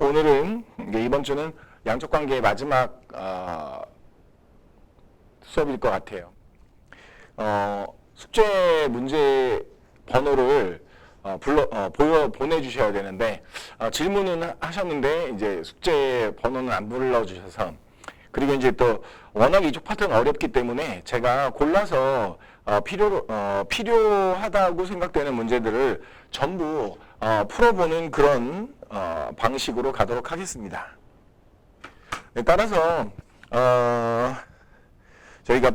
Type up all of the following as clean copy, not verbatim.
오늘은 이번 주는 양적 관계의 마지막 수업일 것 같아요. 숙제 문제 번호를 보내주셔야 되는데 질문은 하셨는데 이제 숙제 번호는 안 불러주셔서, 그리고 이제 또 워낙 이쪽 파트는 어렵기 때문에 제가 골라서 필요하다고 생각되는 문제들을 전부 풀어보는 그런 방식으로 가도록 하겠습니다. 네, 따라서 저희가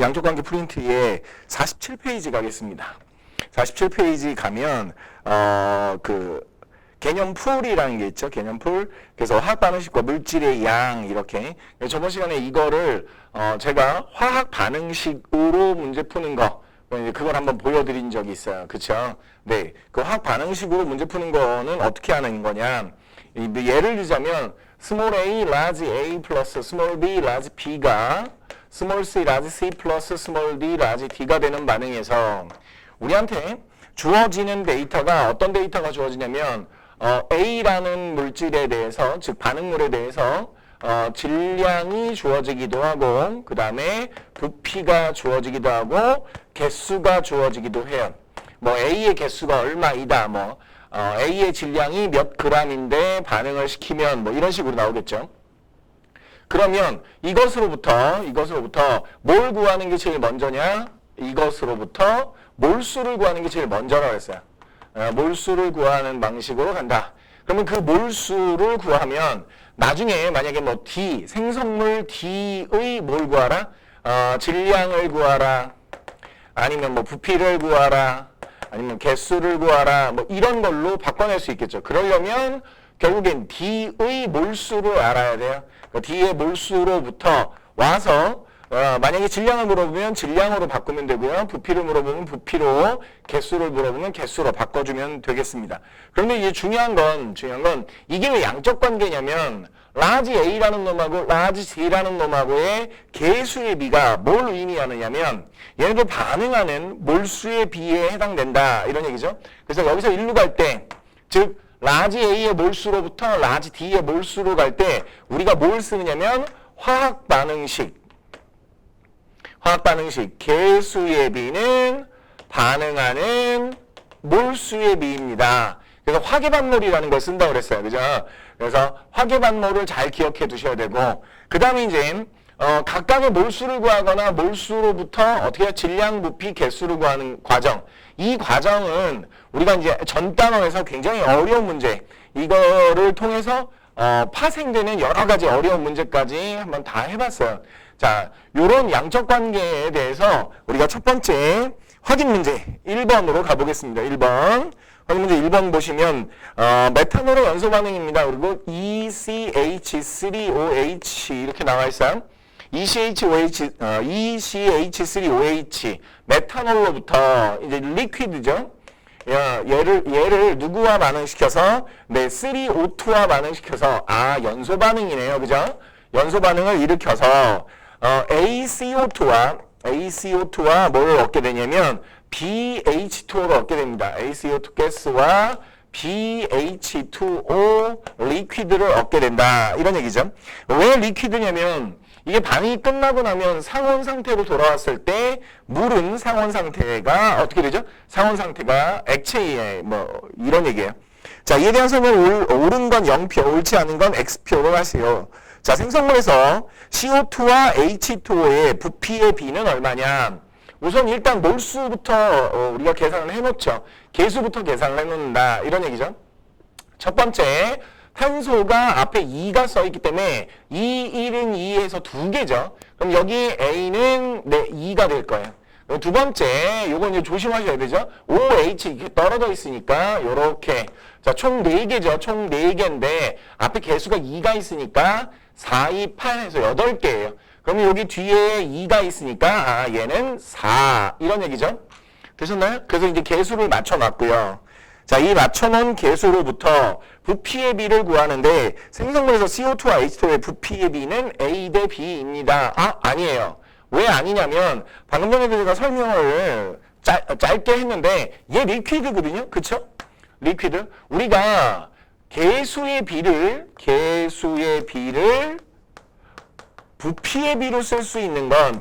양적관계 프린트에 47페이지 가겠습니다. 47페이지 가면 그 개념풀이라는 게 있죠. 개념풀. 그래서 화학 반응식과 물질의 양, 이렇게. 저번 시간에 이거를 제가 화학 반응식으로 문제 푸는 거, 그걸 한번 보여드린 적이 있어요. 그쵸? 네. 그 화학 반응식으로 문제 푸는 거는 어떻게 하는 거냐. 예를 들자면 스몰 a, 라지 a 플러스 스몰 b, 라지 b가 스몰 c, 라지 c 플러스 스몰 d, 라지 d가 되는 반응에서 우리한테 주어지는 데이터가 어떤 데이터가 주어지냐면 A라는 물질에 대해서, 즉 반응물에 대해서 질량이 주어지기도 하고, 그 다음에 부피가 주어지기도 하고, 개수가 주어지기도 해요. 뭐 A의 개수가 얼마이다, 뭐 A의 질량이 몇 그램인데 반응을 시키면 뭐 이런 식으로 나오겠죠. 그러면 이것으로부터 뭘 구하는 게 제일 먼저냐? 이것으로부터 몰수를 구하는 게 제일 먼저라고 했어요. 몰수를 구하는 방식으로 간다. 그러면 그 몰수를 구하면 나중에 만약에 뭐 D, 생성물 D의 뭘 구하라? 질량을 구하라. 아니면 뭐 부피를 구하라. 아니면 개수를 구하라. 뭐 이런 걸로 바꿔낼 수 있겠죠. 그러려면 결국엔 D의 몰수를 알아야 돼요. 그러니까 D의 몰수로부터 와서 만약에 질량을 물어보면 질량으로 바꾸면 되고요. 부피를 물어보면 부피로, 개수를 물어보면 개수로 바꿔주면 되겠습니다. 그런데 이제 중요한 건 이게 왜 양적 관계냐면 라지 A라는 놈하고 라지 C라는 놈하고의 개수의 비가 뭘 의미하느냐면 얘네들 반응하는 몰수의 비에 해당된다, 이런 얘기죠. 그래서 여기서 일로 갈 때, 즉 라지 A의 몰수로부터 라지 D의 몰수로 갈 때 우리가 뭘 쓰느냐면 화학 반응식, 개수의 비는 반응하는 몰수의 비입니다. 그래서 화계반몰이라는 걸 쓴다고 그랬어요. 그죠? 그래서 화계반몰을 잘 기억해 두셔야 되고, 그 다음에 이제 각각의 몰수를 구하거나 몰수로부터 어떻게 질량, 부피, 개수를 구하는 과정. 이 과정은 우리가 이제 전 단원에서 굉장히 어려운 문제, 이거를 통해서 파생되는 여러 가지 어려운 문제까지 한번 다 해봤어요. 자, 요런 양적 관계에 대해서 우리가 첫 번째 확인 문제 1번으로 가보겠습니다. 1번. 확인 문제 1번 보시면 메탄올의 연소 반응입니다. 그리고 ECH3OH 이렇게 나와 있어요. ECH3OH 메탄올로부터 이제 리퀴드죠. 얘를 누구와 반응시켜서? 네, 3O2와 반응시켜서, 연소 반응이네요. 그죠? 연소 반응을 일으켜서 ACO2와 뭘 얻게 되냐면 BH2O를 얻게 됩니다. ACO2 가스와 BH2O 리퀴드를 얻게 된다, 이런 얘기죠. 왜 리퀴드냐면 이게 반응이 끝나고 나면 상온 상태로 돌아왔을 때 물은 상온 상태가 어떻게 되죠? 상온 상태가 액체에 뭐 이런 얘기예요. 자, 이에 대한 설명을 옳은 건 0표, 옳지 않은 건 X표로 하세요. 자, 생성물에서 CO2와 H2O의 부피의 비는 얼마냐? 우선 일단 몰수부터 우리가 계산을 해놓죠. 개수부터 계산을 해놓는다, 이런 얘기죠. 첫 번째, 탄소가 앞에 2가 써있기 때문에 2, 1은 2에서 2개죠. 그럼 여기 A는 2가 될 거예요. 두 번째, 요건 이제 조심하셔야 되죠. OH 이렇게 떨어져 있으니까 요렇게. 자, 총 4개죠. 총 4개인데 앞에 개수가 2가 있으니까 4, 2, 8에서 8개예요. 그러면 여기 뒤에 2가 있으니까 얘는 4, 이런 얘기죠. 되셨나요? 그래서 이제 개수를 맞춰놨고요. 자, 이 맞춰놓은 개수로부터 부피의 비를 구하는데 생성물에서 CO2와 H2O의 부피의 비는 A 대 B입니다. 아니에요. 왜 아니냐면 방금 전에 제가 설명을 짧게 했는데 얘 리퀴드거든요. 그쵸? 리퀴드. 우리가 개수의 비를 부피의 비로 쓸 수 있는 건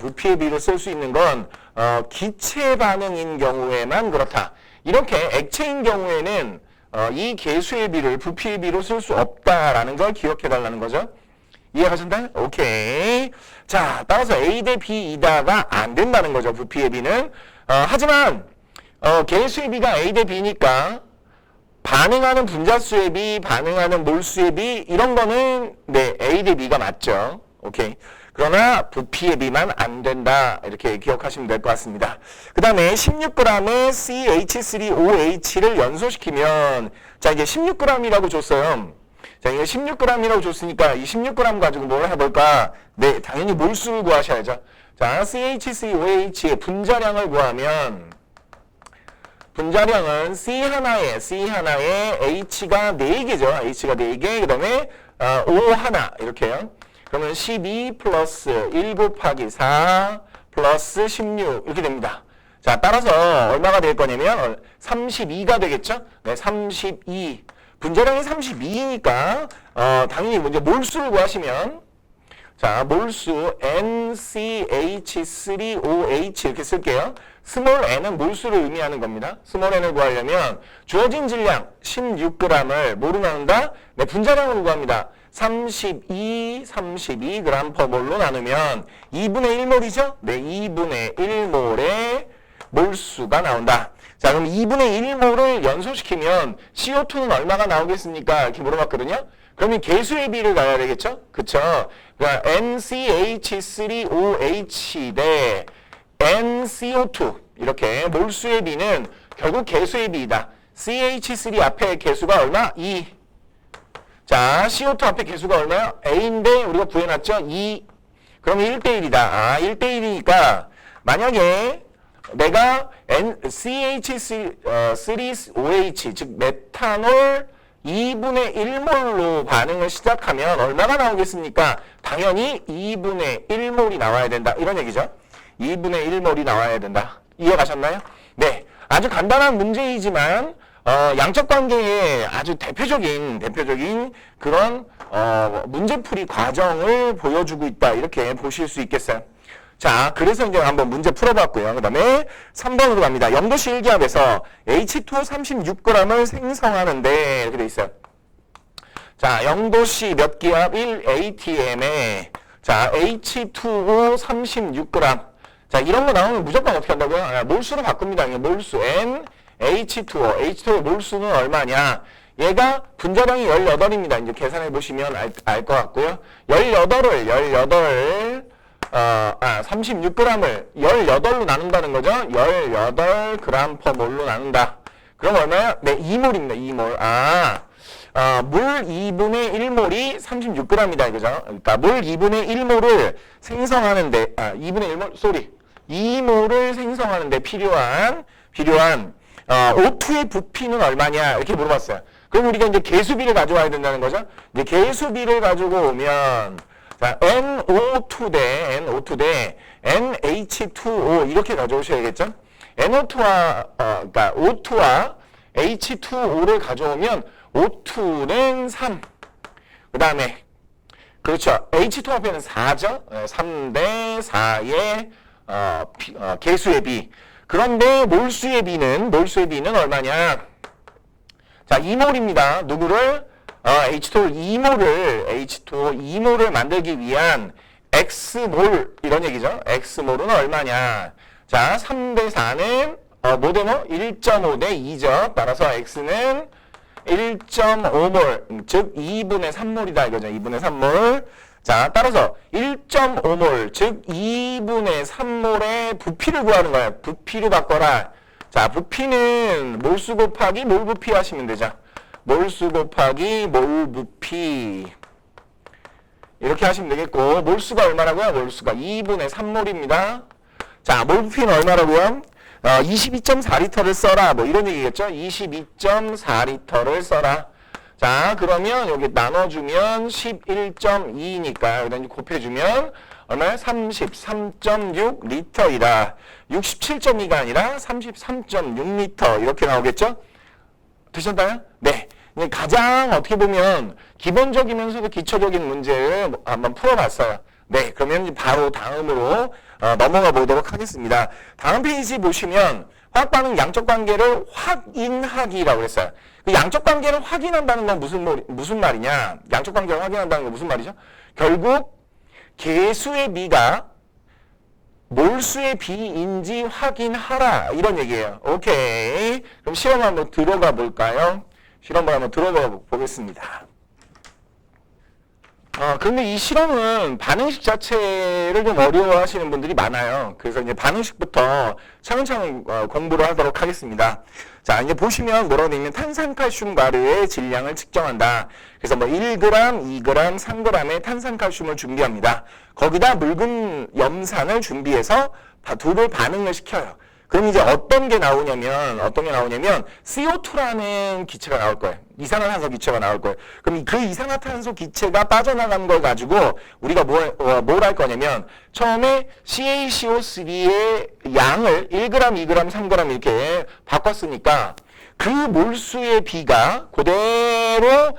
기체 반응인 경우에만 그렇다. 이렇게 액체인 경우에는 이 개수의 비를 부피의 비로 쓸 수 없다라는 걸 기억해 달라는 거죠. 이해가셨나요? 오케이. 자, 따라서 A 대 B이다가 안 된다는 거죠. 부피의 비는. 하지만 개수의 비가 A 대 B니까 반응하는 분자수의 비, 반응하는 몰수의 비 이런 거는 네, A 대 B가 맞죠. 오케이. 그러나 부피의 비만 안 된다. 이렇게 기억하시면 될 것 같습니다. 그 다음에 16g의 CH3OH를 연소시키면 자, 이게 16g이라고 줬어요. 자, 이거 16g이라고 줬으니까 이 16g 가지고 뭘 해볼까? 네, 당연히 몰수를 구하셔야죠. 자, CH3OH의 분자량을 구하면 분자량은 C 하나에 H가 4개죠. H가 4개. 그 다음에 O 하나 이렇게요. 그러면 12 플러스 1 곱하기 4 플러스 16 이렇게 됩니다. 자, 따라서 얼마가 될 거냐면 32가 되겠죠? 네, 32. 분자량이 32니까 당연히 먼저 몰수를 구하시면 자, 몰수 NCH3OH 이렇게 쓸게요. 스몰 n은 몰수를 의미하는 겁니다. 스몰 n을 구하려면 주어진 질량 16g을 뭐로 나눈다? 네, 분자량으로 구합니다. 32g per 몰로 나누면 2분의 1몰이죠? 네, 2분의 1몰의 몰수가 나온다. 자, 그럼 2분의 1몰을 연소시키면 CO2는 얼마가 나오겠습니까? 이렇게 물어봤거든요. 그러면 개수의 비를 가야 되겠죠? 그쵸? 그러니까 NCH3OH 대 NCO2 이렇게 몰수의 비는 결국 개수의 비이다. CH3 앞에 개수가 얼마? 2. 자, CO2 앞에 개수가 얼마야? A인데 우리가 구해놨죠? 2. 그럼 1대1이다. 1대1이니까 만약에 내가 CH3OH 즉 메탄올 2분의 1몰로 반응을 시작하면 얼마가 나오겠습니까? 당연히 2분의 1몰이 나와야 된다. 이런 얘기죠. 2분의 1몰이 나와야 된다. 이해가셨나요? 네. 아주 간단한 문제이지만 양적 관계의 아주 대표적인 그런 문제풀이 과정을 보여주고 있다. 이렇게 보실 수 있겠어요. 자, 그래서 이제 한번 문제 풀어봤고요. 그 다음에 3번으로 갑니다. 영도시 1기압에서 H2O 36g을 생성하는데 이렇게 돼 있어요. 자, 영도시 몇 기압? 1atm에 자, H2O 36g. 자, 이런 거 나오면 무조건 어떻게 한다고요? 몰수로 바꿉니다. 몰수 N H2O. H2O 몰수는 얼마냐? 얘가 분자량이 18입니다. 이제 계산해 보시면 알 것 같고요. 36g을 18로 나눈다는 거죠. 18g per 몰로 나눈다. 그럼 얼마야? 네, 2몰입니다. 2몰. 물 2분의 1몰이 36g이다. 이거죠. 그러니까 물 2분의 1몰을 생성하는데, 2분의 1몰, 2몰을 생성하는데 필요한 O2의 부피는 얼마냐? 이렇게 물어봤어요. 그럼 우리가 이제 개수비를 가져와야 된다는 거죠. 이제 개수비를 가지고 오면, 자, NO2 대 NH2O 이렇게 가져오셔야겠죠? 그러니까 O2와 H2O를 가져오면 O2는 3. 그 다음에, 그렇죠. H2 앞에는 4죠? 3 대 4의, 개수의 비. 그런데 몰수의 비는 얼마냐? 자, 2몰입니다. 누구를? H2O 2몰을 만들기 위한 X몰, 이런 얘기죠. X몰은 얼마냐? 자, 3 대 4는, 뭐 대 뭐? 1.5 대 2죠. 따라서 X는 1.5몰, 즉 2분의 3몰이다 이거죠. 2분의 3몰. 자, 따라서 1.5몰, 즉 2분의 3몰의 부피를 구하는 거예요. 부피로 바꿔라. 자, 부피는 몰수 곱하기 몰 부피 하시면 되죠. 몰수 곱하기 몰 부피. 이렇게 하시면 되겠고, 몰수가 얼마라고요? 몰수가 2분의 3몰입니다. 자, 몰 부피는 얼마라고요? 22.4리터를 써라. 뭐 이런 얘기겠죠? 22.4리터를 써라. 자, 그러면 여기 나눠주면 11.2니까 여기다 이제 곱해주면 얼마야? 33.6리터이다. 67.2가 아니라 33.6리터 이렇게 나오겠죠? 되셨나요? 네. 가장 어떻게 보면 기본적이면서도 기초적인 문제를 한번 풀어봤어요. 네, 그러면 바로 다음으로 넘어가 보도록 하겠습니다. 다음 페이지 보시면 화학 반응 양적 관계를 확인하기라고 했어요. 그 양적 관계를 확인한다는 건 무슨 말이냐? 양적 관계를 확인한다는 건 무슨 말이죠? 결국 개수의 비가 몰수의 비인지 확인하라 이런 얘기예요. 오케이. 그럼 시험 한번 들어가 볼까요? 실험을 한번 들어가 보겠습니다. 근데 이 실험은 반응식 자체를 좀 어려워하시는 분들이 많아요. 그래서 이제 반응식부터 차근차근 공부를 하도록 하겠습니다. 자, 이제 보시면 뭐라고 되어 있냐면 탄산칼슘 가루의 질량을 측정한다. 그래서 뭐 1g, 2g, 3g의 탄산칼슘을 준비합니다. 거기다 묽은 염산을 준비해서 둘을 반응을 시켜요. 그럼 이제 어떤 게 나오냐면 CO2라는 기체가 나올 거예요. 이산화탄소 기체가 나올 거예요. 그럼 그 이산화탄소 기체가 빠져나간 걸 가지고 우리가 뭘 할 거냐면 처음에 CaCO3의 양을 1g, 2g, 3g 이렇게 바꿨으니까 그 몰수의 비가 그대로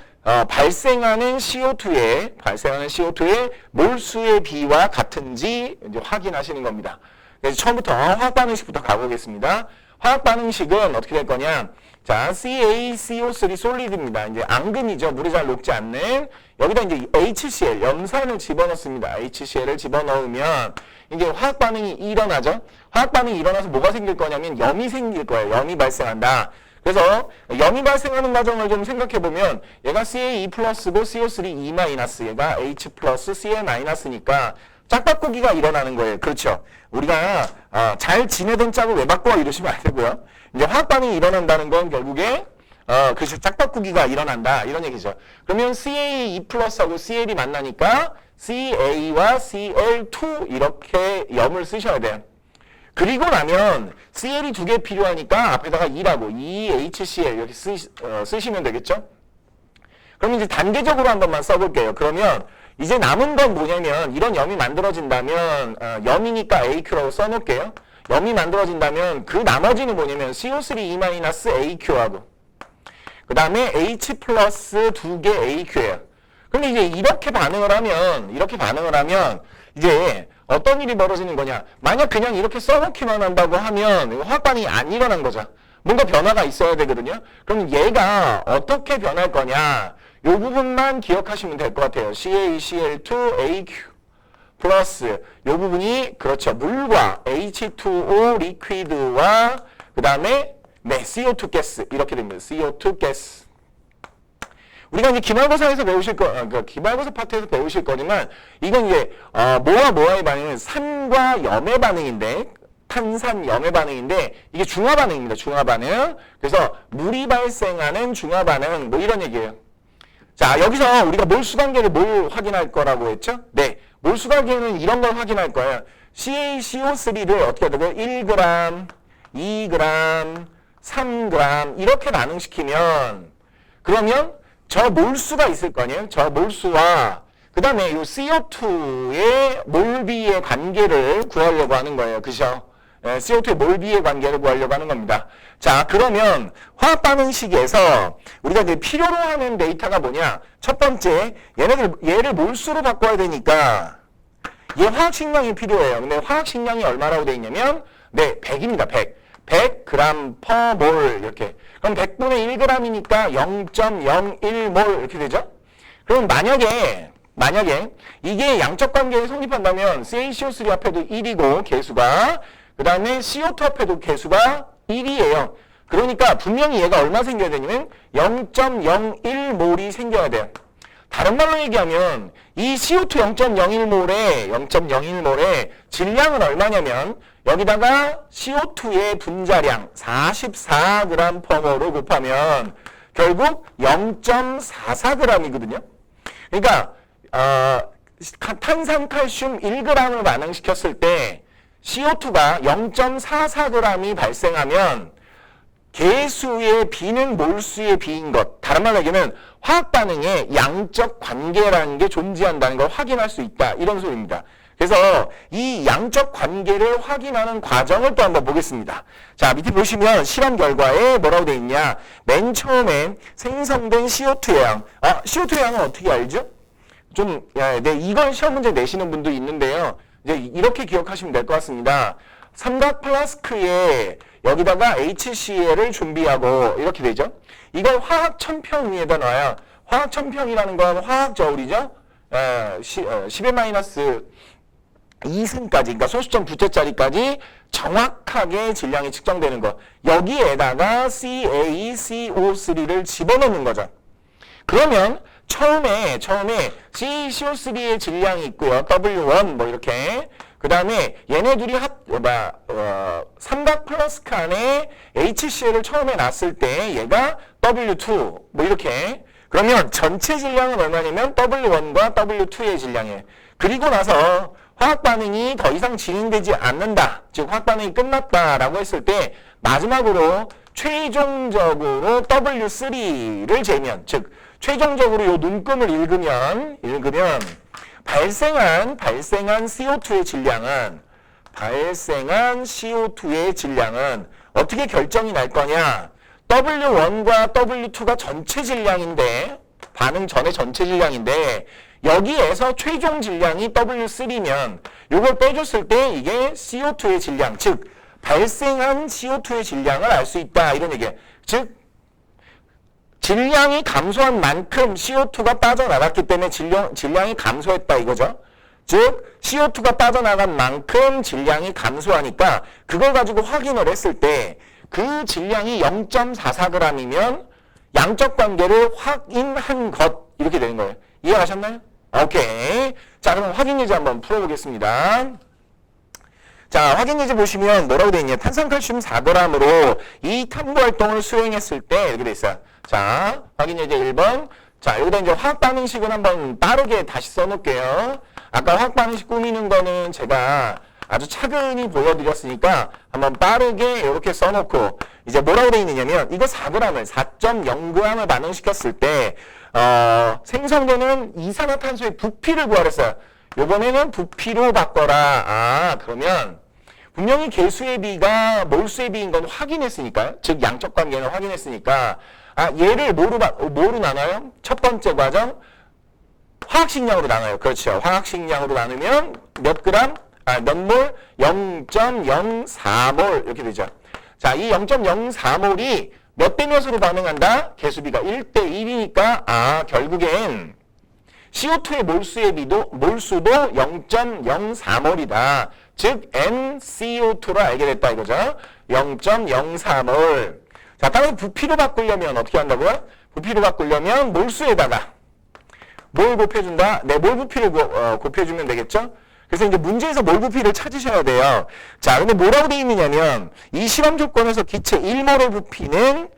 발생하는 CO2의 몰수의 비와 같은지 이제 확인하시는 겁니다. 그래서 처음부터 화학 반응식부터 가보겠습니다. 화학 반응식은 어떻게 될 거냐? 자, CaCO3 솔리드입니다. 이제 앙금이죠. 물이 잘 녹지 않는. 여기다 이제 HCl, 염산을 집어넣습니다. HCl을 집어넣으면 이게 화학 반응이 일어나죠. 화학 반응이 일어나서 뭐가 생길 거냐면 염이 생길 거예요. 염이 발생한다. 그래서 염이 발생하는 과정을 좀 생각해 보면 얘가 CaE 플러스고 CO3 E 마이너스, 얘가 H 플러스 Cl 마이너스니까 짝바꾸기가 일어나는 거예요. 그렇죠. 우리가 잘 지내던 짝을 왜 바꿔 이러시면 안 되고요. 이제 화학 반응이 일어난다는 건 결국에 그렇죠. 짝바꾸기가 일어난다 이런 얘기죠. 그러면 CaE 플러스하고 Cl이 만나니까 Ca와 Cl2 이렇게 염을 쓰셔야 돼요. 그리고 나면 Cl이 2개 필요하니까 앞에다가 2라고 EHCl 이렇게 쓰시면 되겠죠. 그럼 이제 단계적으로 한 번만 써볼게요. 그러면 이제 남은 건 뭐냐면 이런 염이 만들어진다면 염이니까 AQ라고 써놓을게요. 염이 만들어진다면 그 나머지는 뭐냐면 CO3E-AQ하고 그 다음에 H 플러스 2개 AQ예요. 근데 이제 이렇게 반응을 하면 이제 어떤 일이 벌어지는 거냐. 만약 그냥 이렇게 써놓기만 한다고 하면 화학 반응이 안 일어난 거죠. 뭔가 변화가 있어야 되거든요. 그럼 얘가 어떻게 변할 거냐. 이 부분만 기억하시면 될 것 같아요. CaCl2 AQ 플러스 이 부분이 그렇죠. 물과 H2O 리퀴드와 그 다음에 CO2 가스 이렇게 됩니다. CO2 가스. 우리가 이제 기말고사에서 배우실 기말고사 파트에서 배우실 거지만 이건 이제 뭐와 뭐와의 반응은 산과 염의 반응인데 탄산 염의 반응인데 이게 중화 반응입니다. 중화 반응. 그래서 물이 발생하는 중화 반응 뭐 이런 얘기예요. 자, 여기서 우리가 몰수 관계를 뭘 확인할 거라고 했죠? 네. 몰수 관계는 이런 걸 확인할 거예요. CaCO3를 어떻게 하냐면 1g, 2g, 3g 이렇게 반응시키면 그러면 저 몰수가 있을 거 아니에요? 저 몰수와 그 다음에 이 CO2의 몰비의 관계를 구하려고 하는 거예요. 그죠? CO2의 몰비의 관계를 구하려고 하는 겁니다. 자, 그러면 화학 반응식에서 우리가 이제 필요로 하는 데이터가 뭐냐? 첫 번째, 얘를 몰수로 바꿔야 되니까 얘 화학식량이 필요해요. 근데 화학식량이 얼마라고 되어 있냐면 100입니다. 100. 100g per mol 이렇게. 그럼 100분의 1g이니까 0.01몰 이렇게 되죠? 그럼 만약에 이게 양적 관계에 성립한다면 CaCO3 앞에도 1이고 개수가 그 다음에 CO2 앞에도 개수가 1이에요. 그러니까 분명히 얘가 얼마 생겨야 되냐면 0.01몰이 생겨야 돼요. 다른 말로 얘기하면 이 CO2 0.01몰의 질량은 얼마냐면 여기다가 CO2의 분자량 44g per 몰을 곱하면 결국 0.44g이거든요. 그러니까 탄산칼슘 1g을 반응시켰을 때 CO2가 0.44g이 발생하면 개수의 B는 몰수의 B인 것. 다른 말로 얘기하면 화학 반응에 양적 관계라는 게 존재한다는 걸 확인할 수 있다. 이런 소리입니다. 그래서 이 양적 관계를 확인하는 과정을 또 한번 보겠습니다. 자, 밑에 보시면 실험 결과에 뭐라고 되어 있냐. 맨 처음에 생성된 CO2의 양. CO2의 양은 어떻게 알죠? 이걸 시험 문제 내시는 분도 있는데요. 이제 이렇게 기억하시면 될 것 같습니다. 삼각 플라스크에 여기다가 HCl을 준비하고 이렇게 되죠. 이걸 화학 천평 위에다 놔야 화학 천평이라는 건 화학 저울이죠. 10의 마이너스 2승까지, 그러니까 소수점 두째짜리까지 정확하게 질량이 측정되는 거. 여기에다가 CaCO3를 집어넣는 거죠. 그러면 처음에 CaCO3의 질량이 있고요. W1 뭐 이렇게. 그 다음에 얘네 둘이 삼각 플라스크 안에 HCl을 처음에 놨을 때 얘가 W2 뭐 이렇게. 그러면 전체 질량은 얼마냐면 W1과 W2의 질량이에요. 그리고 나서 화학 반응이 더 이상 진행되지 않는다. 즉 화학 반응이 끝났다라고 했을 때 마지막으로 최종적으로 W3를 재면, 즉 최종적으로 요 눈금을 읽으면 발생한 CO2의 질량은 어떻게 결정이 날 거냐? W1과 W2가 전체 질량인데, 반응 전에 전체 질량인데, 여기에서 최종 질량이 W3면, 요걸 빼줬을 때 이게 CO2의 질량, 즉, 발생한 CO2의 질량을 알 수 있다. 이런 얘기예요. 즉, 질량이 감소한 만큼 CO2가 빠져나갔기 때문에 질량이 감소했다 이거죠. 즉, CO2가 빠져나간 만큼 질량이 감소하니까 그걸 가지고 확인을 했을 때 그 질량이 0.44g이면 양적 관계를 확인한 것 이렇게 되는 거예요. 이해하셨나요? 오케이. 자, 그럼 확인 예제 한번 풀어보겠습니다. 자, 확인 예제 보시면 뭐라고 되어 있냐. 탄산칼슘 4g으로 이 탐구 활동을 수행했을 때 이렇게 돼 있어요. 자, 확인 예제 1번. 자, 여기다 이제 화학 반응식은 한번 빠르게 다시 써놓을게요. 아까 화학 반응식 꾸미는 거는 제가 아주 차근히 보여드렸으니까 한번 빠르게 이렇게 써놓고 이제 뭐라고 되어 있느냐면 이거 4.0g을 반응시켰을 때 생성되는 이산화탄소의 부피를 구하랬어요. 요번에는 부피로 바꿔라. 그러면 분명히 개수의 비가 몰수의 비인 건 확인했으니까요. 즉 양적 관계는 확인했으니까 얘를 뭐로 나눠요? 첫 번째 과정 화학식량으로 나눠요. 그렇죠. 화학식량으로 나누면 몇 그램? 몇 몰? 0.04몰 이렇게 되죠. 자, 이 0.04몰이 몇 대 몇으로 반응한다? 개수비가 1대 1이니까 결국엔 CO2의 몰수도 0.04몰이다. 즉 NCO2로 알게 됐다 이거죠. 0.04몰. 자, 다음에 부피로 바꾸려면 어떻게 한다고요? 부피로 바꾸려면 몰수에다가 뭘 곱해준다? 네, 몰 부피를 곱해주면 되겠죠? 그래서 이제 문제에서 몰 부피를 찾으셔야 돼요. 자, 근데 뭐라고 되어 있느냐면 이 실험 조건에서 기체 1몰의 부피는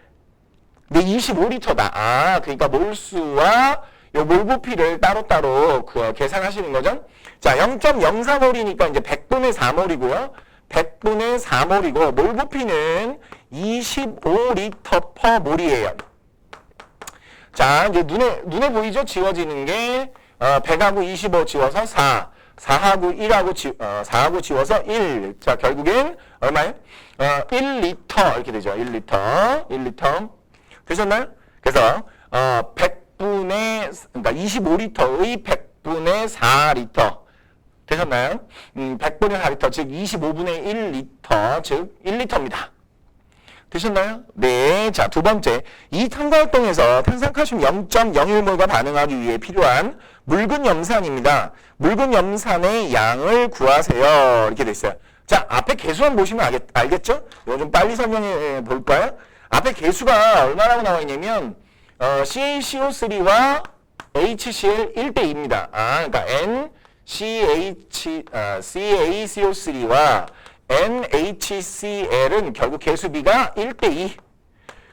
25리터다. 그러니까 몰수와 요 몰 부피를 따로따로 계산하시는 거죠. 자, 0.04몰이니까 이제 100분의 4몰이고요. 100분의 4몰이고 몰 부피는 25리터 퍼 몰이에요. 자, 이제 눈에 보이죠? 지워지는 게 100하고 25 지워서 4. 4하고 지워서 1. 자, 결국엔 얼마예요? 1리터 이렇게 되죠. 1리터. 되셨나요? 그래서 그러니까 25리터의 100분의 4리터. 되셨나요? 100분의 4리터, 즉 25분의 1리터, 즉 1리터입니다. 되셨나요? 네. 자, 두 번째. 이 탐구 활동에서 탄산칼슘 0.01몰과 반응하기 위해 필요한 묽은 염산입니다. 묽은 염산의 양을 구하세요. 이렇게 돼 있어요. 자, 앞에 개수만 보시면 알겠죠? 이거 좀 빨리 설명해 볼까요? 앞에 개수가 얼마라고 나와 있냐면 CaCO3와 HCl 1대2입니다. 그러니까 CaCO3와 NHCl은 결국 개수비가 1대2.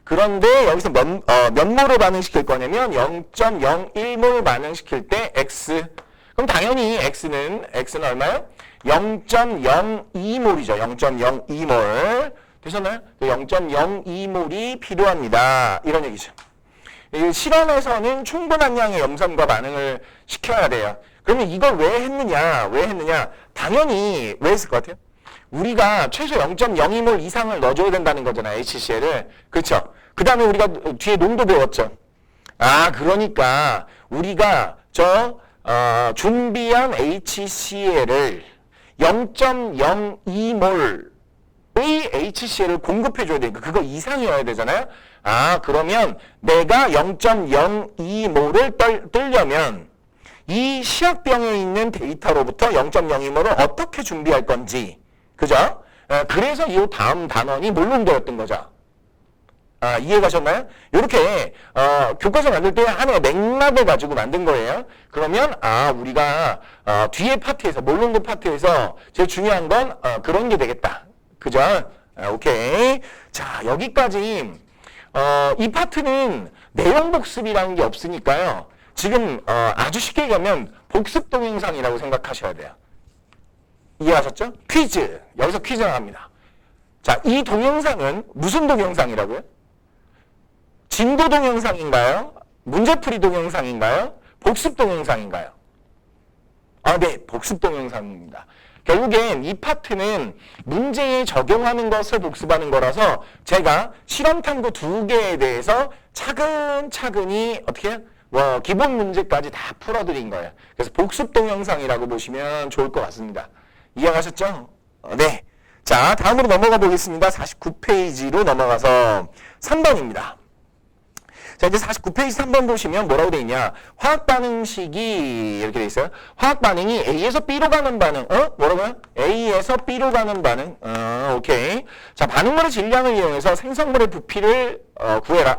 그런데 여기서 몇 몰을 반응시킬 거냐면 0.01몰 반응시킬 때 X. 그럼 당연히 X는 얼마요? 0.02몰이죠. 0.02몰. 되셨나요? 0.02몰이 필요합니다. 이런 얘기죠. 실험에서는 충분한 양의 염산과 반응을 시켜야 돼요. 그러면 이걸 왜 했느냐? 당연히 왜 했을 것 같아요? 우리가 최소 0.02몰 이상을 넣어줘야 된다는 거잖아, HCl을. 그렇죠? 그 다음에 우리가 뒤에 농도 배웠죠. 아, 그러니까 우리가 준비한 HCl을 0.02몰의 HCl을 공급해줘야 되니까 그거 이상이어야 되잖아요. 아, 그러면 내가 0.02몰을 뜨려면 이 시약병에 있는 데이터로부터 0.02몰을 어떻게 준비할 건지, 그죠? 그래서 이 다음 단원이 몰농도였던 거죠. 아, 이해가셨나요? 이렇게 교과서 만들 때 하나의 맥락을 가지고 만든 거예요. 그러면 우리가 뒤에 파트에서 몰농도 파트에서 제일 중요한 건 그런 게 되겠다. 그죠? 오케이. 자, 여기까지 이 파트는 내용 복습이라는 게 없으니까요. 지금 아주 쉽게 얘기하면 복습 동영상이라고 생각하셔야 돼요. 이해하셨죠? 퀴즈. 여기서 퀴즈 나갑니다. 자, 이 동영상은 무슨 동영상이라고요? 진도 동영상인가요? 문제풀이 동영상인가요? 복습 동영상인가요? 아, 네, 복습 동영상입니다. 결국엔 이 파트는 문제에 적용하는 것을 복습하는 거라서 제가 실험 탐구 2개에 대해서 차근차근히 어떻게 해요? 기본 문제까지 다 풀어드린 거예요. 그래서 복습 동영상이라고 보시면 좋을 것 같습니다. 이해하셨죠? 네. 자, 다음으로 넘어가 보겠습니다. 49페이지로 넘어가서 3번입니다. 자, 이제 49페이지 3번 보시면 뭐라고 되어 있냐. 화학반응식이 이렇게 되어 있어요. 화학반응이 A에서 B로 가는 반응. 뭐라고요? A에서 B로 가는 반응. 오케이. 자, 반응물의 질량을 이용해서 생성물의 부피를 구해라.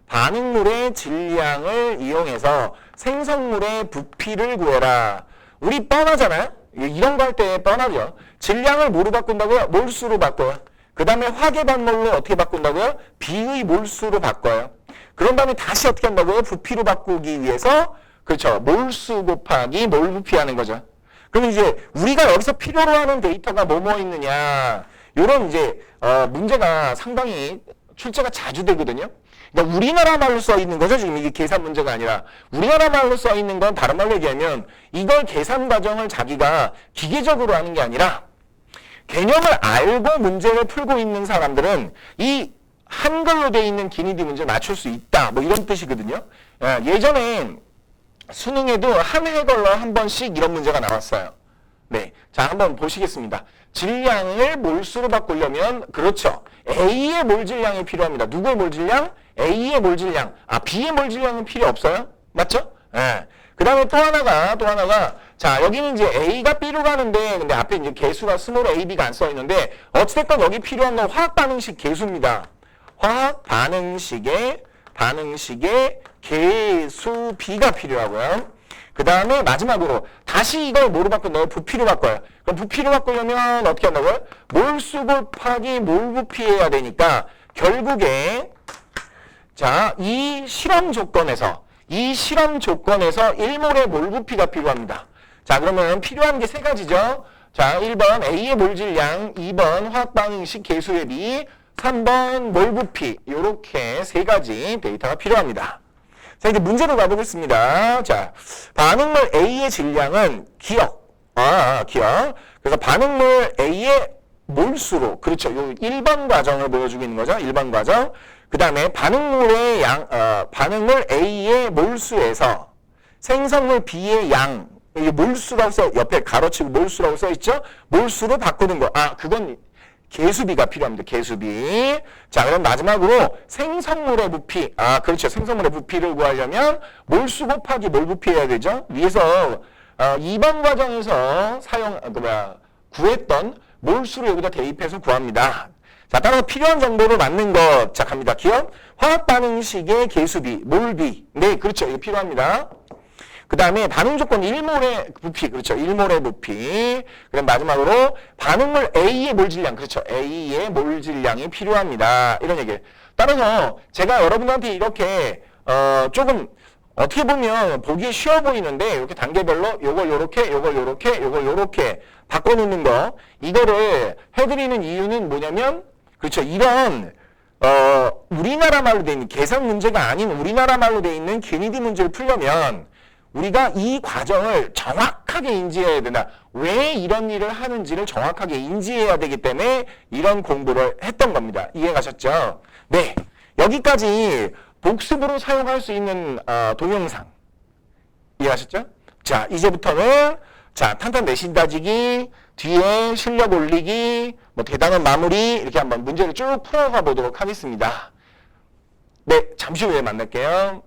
반응물의 질량을 이용해서 생성물의 부피를 구해라. 우리 뻔하잖아요? 이런 거 할 때 뻔하죠. 질량을 뭐로 바꾼다고요? 몰수로 바꿔요. 그 다음에 화계반몰로 어떻게 바꾼다고요? B의 몰수로 바꿔요. 그런 다음에 다시 어떻게 한다고요? 부피로 바꾸기 위해서, 그렇죠. 몰수 곱하기 몰 부피 하는 거죠. 그럼 이제 우리가 여기서 필요로 하는 데이터가 뭐뭐 있느냐. 요런 이제, 문제가 상당히 출제가 자주 되거든요. 그러니까 우리나라 말로 써 있는 거죠. 지금 이게 계산 문제가 아니라. 우리나라 말로 써 있는 건 다른 말로 얘기하면 이걸 계산 과정을 자기가 기계적으로 하는 게 아니라 개념을 알고 문제를 풀고 있는 사람들은 이 한글로 되어 있는 기니디 문제를 맞출 수 있다. 뭐 이런 뜻이거든요. 예전에 수능에도 한 해걸러 한 번씩 이런 문제가 나왔어요. 네. 자, 한번 보시겠습니다. 질량을 몰수로 바꾸려면, 그렇죠. A의 몰질량이 필요합니다. 누구의 몰질량? A의 몰질량. B의 몰질량은 필요 없어요? 맞죠? 네. 그 다음에 또 하나가, 자, 여기는 이제 A가 B로 가는데, 근데 앞에 이제 개수가 스몰 A, B가 안 써 있는데, 어찌됐건 여기 필요한 건 화학 반응식 개수입니다. 화학 반응식의 개수 B가 필요하고요. 그 다음에 마지막으로 다시 이걸 뭐로 바꾼다고요? 부피로 바꿔요. 그럼 부피로 바꾸려면 어떻게 한다고요? 몰수 곱하기 몰 부피해야 되니까 결국에 자, 이 실험 조건에서 1몰의 몰 부피가 필요합니다. 자, 그러면 필요한 게 세 가지죠. 자, 1번 A의 몰 질량, 2번 화학 반응식 개수 대비, 3번 몰 부피. 요렇게 세 가지 데이터가 필요합니다. 자, 이제 문제로 가보겠습니다. 자, 반응물 A의 질량은 기억. 그래서 반응물 A의 몰수로, 그렇죠. 요 1번 과정을 보여주고 있는 거죠. 1번 과정. 그 다음에 반응물 A의 몰수에서 생성물 B의 양, 이게 몰수라고 옆에 가로치고 몰수라고 써 있죠. 몰수로 바꾸는 거. 그건 개수비가 필요합니다. 개수비. 자, 그럼 마지막으로 생성물의 부피. 그렇죠. 생성물의 부피를 구하려면 몰수 곱하기 몰 부피 해야 되죠. 위에서 2번 과정에서 구했던 몰수를 여기다 대입해서 구합니다. 자, 따라서 필요한 정보를 맞는 것. 자, 갑니다. 기억. 화학 반응식의 개수비, 몰비. 네, 그렇죠. 이거 필요합니다. 그 다음에 반응 조건 1몰의 부피, 그렇죠. 1몰의 부피. 그럼 마지막으로 반응물 A의 몰 질량, 그렇죠. A의 몰 질량이 필요합니다. 이런 얘기예요. 따라서 제가 여러분한테 이렇게 조금 어떻게 보면 보기에 쉬워 보이는데 이렇게 단계별로 요걸 요렇게 바꿔놓는 거, 이거를 해드리는 이유는 뭐냐면, 그렇죠. 이런 우리나라 말로 돼 있는 계산 문제가 아닌 우리나라 말로 돼 있는 기니디 문제를 풀려면 우리가 이 과정을 정확하게 인지해야 된다. 왜 이런 일을 하는지를 정확하게 인지해야 되기 때문에 이런 공부를 했던 겁니다. 이해가셨죠? 네. 여기까지 복습으로 사용할 수 있는 동영상. 이해하셨죠? 자, 이제부터는 자, 탄탄 내신 다지기, 뒤에 실력 올리기, 뭐 대단한 마무리 이렇게 한번 문제를 쭉 풀어가 보도록 하겠습니다. 네, 잠시 후에 만날게요.